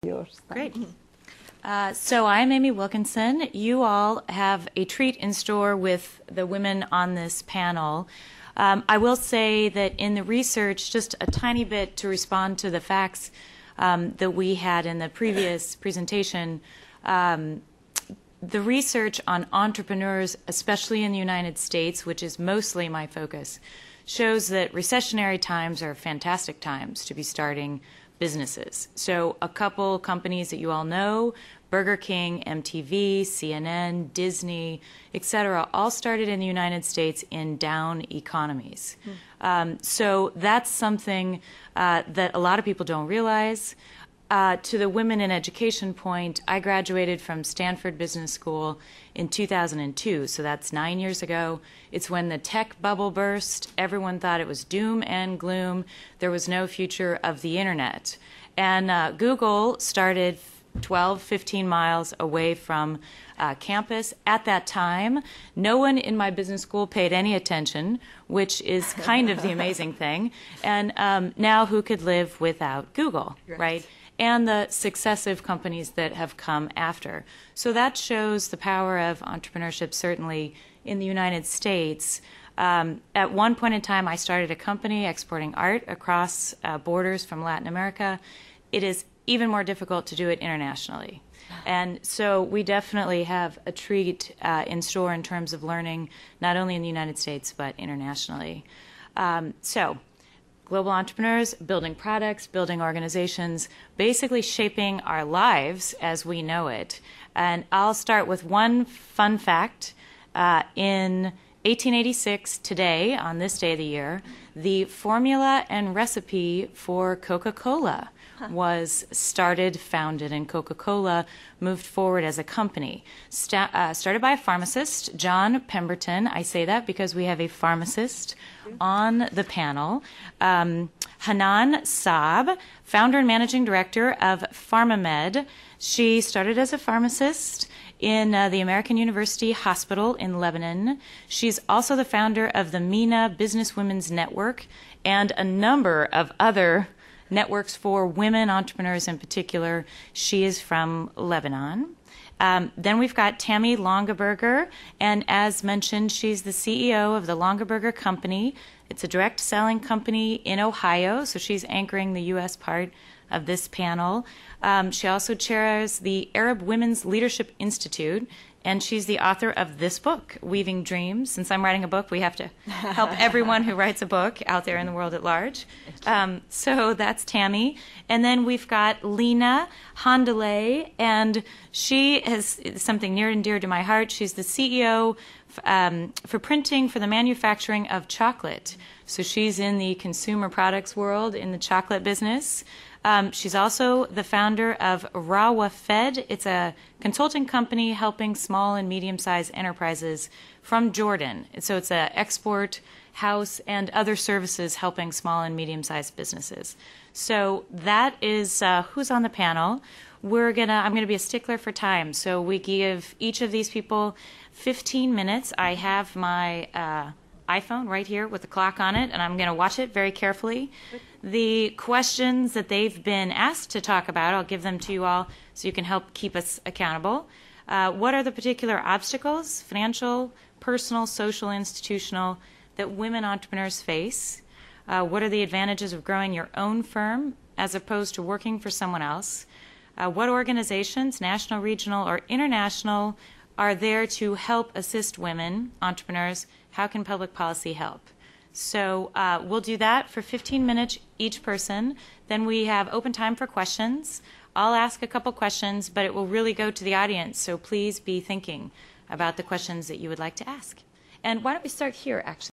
Yours. Great. So I'm Amy Wilkinson. You all have a treat in store with the women on this panel. I will say that in the research, just a tiny bit to respond to the facts that we had in the previous presentation, the research on entrepreneurs, especially in the United States, which is mostly my focus, shows that recessionary times are fantastic times to be starting businesses. So a couple companies that you all know, Burger King, MTV, CNN, Disney, etc., all started in the United States in down economies. So that's something that a lot of people don't realize. To the women in education point, I graduated from Stanford Business School in 2002, so that's 9 years ago. It's when the tech bubble burst. Everyone thought it was doom and gloom. There was no future of the internet. And Google started 12, 15 miles away from campus. At that time, no one in my business school paid any attention, which is kind of the amazing thing. And now who could live without Google, right? And the successive companies that have come after. So that shows the power of entrepreneurship, certainly in the United States. At one point in time, I started a company exporting art across borders from Latin America. It is even more difficult to do it internationally. And so we definitely have a treat in store in terms of learning, not only in the United States, but internationally. Global entrepreneurs, building products, building organizations, basically shaping our lives as we know it. And I'll start with one fun fact. In 1886, today, on this day of the year, the formula and recipe for Coca-Cola was founded, and Coca-Cola moved forward as a company. Started by a pharmacist, John Pemberton. I say that because we have a pharmacist on the panel. Hanan Saab, founder and managing director of PharmaMed. She started as a pharmacist in the American University Hospital in Lebanon. She's also the founder of the MENA Businesswomen's Network and a number of other networks for women entrepreneurs in particular. She is from Lebanon. Then we've got Tammy Longaberger, and as mentioned, she's the CEO of the Longaberger Company. It's a direct selling company in Ohio, so she's anchoring the U.S. part of this panel. She also chairs the Arab Women's Leadership Institute, and she's the author of this book, Weaving Dreams. Since I'm writing a book, we have to help everyone who writes a book out there in the world at large. So that's Tammy. And then we've got Lena Hondelay, and she is something near and dear to my heart. She's the CEO for printing for the manufacturing of chocolate. So she's in the consumer products world, in the chocolate business. She's also the founder of Rawa Fed. It's a consulting company helping small and medium-sized enterprises from Jordan. So it's an export house and other services helping small and medium-sized businesses. So that is who's on the panel. I'm gonna be a stickler for time. So we give each of these people 15 minutes. I have my iPhone right here with the clock on it, and I'm going to watch it very carefully. The questions that they've been asked to talk about, I'll give them to you all so you can help keep us accountable. What are the particular obstacles, financial, personal, social, institutional, that women entrepreneurs face? What are the advantages of growing your own firm as opposed to working for someone else? What organizations, national, regional, or international, are there to help assist women entrepreneurs? How can public policy help? So we'll do that for 15 minutes each person. Then we have open time for questions. I'll ask a couple questions, but it will really go to the audience, so please be thinking about the questions that you would like to ask. And why don't we start here, actually?